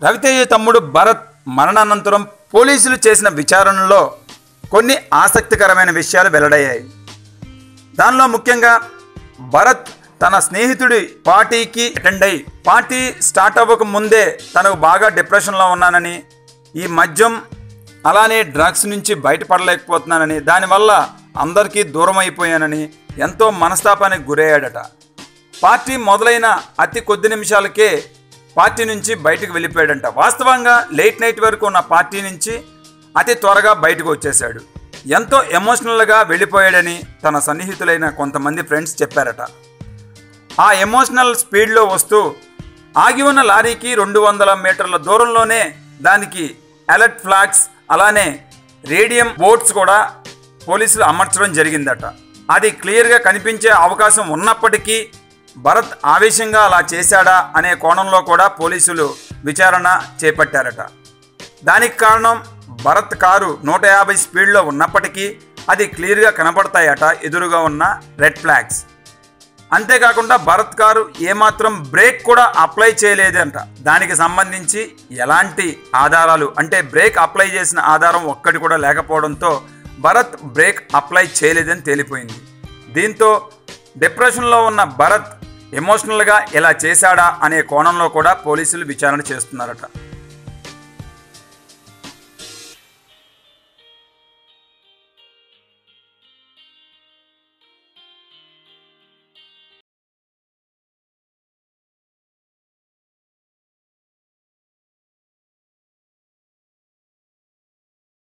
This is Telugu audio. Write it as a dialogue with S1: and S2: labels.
S1: రవితేజ తమ్ముడు భరత్ మరణానంతరం పోలీసులు చేసిన విచారణలో కొన్ని ఆసక్తికరమైన విషయాలు వెల్లడయ్యాయి. దానిలో ముఖ్యంగా భరత్ తన స్నేహితుడి పార్టీకి అటెండ్ అయ్యి పార్టీ స్టార్ట్ అవ్వక ముందే తనకు బాగా డిప్రెషన్లో ఉన్నానని, ఈ మద్యం అలానే డ్రగ్స్ నుంచి బయటపడలేకపోతున్నానని, దానివల్ల అందరికీ దూరం అయిపోయానని ఎంతో మనస్తాపానికి గురయ్యాడట. పార్టీ మొదలైన అతి కొద్ది నిమిషాలకే పార్టీ నుంచి బయటకు వెళ్ళిపోయాడంట. వాస్తవంగా లేట్ నైట్ వరకు ఉన్న పార్టీ నుంచి అతి త్వరగా బయటకు వచ్చేశాడు. ఎంతో ఎమోషనల్గా వెళ్ళిపోయాడని తన సన్నిహితులైన కొంతమంది ఫ్రెండ్స్ చెప్పారట. ఆ ఎమోషనల్ స్పీడ్లో వస్తూ ఆగి ఉన్న లారీకి 200 మీటర్ల దూరంలోనే దానికి అలర్ట్ ఫ్లాగ్స్ అలానే రేడియం బోర్డ్స్ కూడా పోలీసులు అమర్చడం జరిగిందట. అది క్లియర్గా కనిపించే అవకాశం ఉన్నప్పటికీ భరత్ ఆవేశంగా అలా చేశాడా అనే కోణంలో కూడా పోలీసులు విచారణ చేపట్టారట. దానికి కారణం భరత్ కారు 150 స్పీడ్లో ఉన్నప్పటికీ అది క్లియర్గా కనపడతాయట ఎదురుగా ఉన్న రెడ్ ఫ్లాగ్స్. అంతేకాకుండా భరత్ కారు ఏమాత్రం బ్రేక్ కూడా అప్లై చేయలేదంట. దానికి సంబంధించి ఎలాంటి ఆధారాలు అంటే బ్రేక్ అప్లై చేసిన ఆధారం ఒక్కటి కూడా లేకపోవడంతో భరత్ బ్రేక్ అప్లై చేయలేదని తేలిపోయింది. దీంతో డిప్రెషన్లో ఉన్న భరత్ ఎమోషనల్గా ఎలా చేశాడా అనే కోణంలో కూడా పోలీసులు విచారణ చేస్తున్నారట.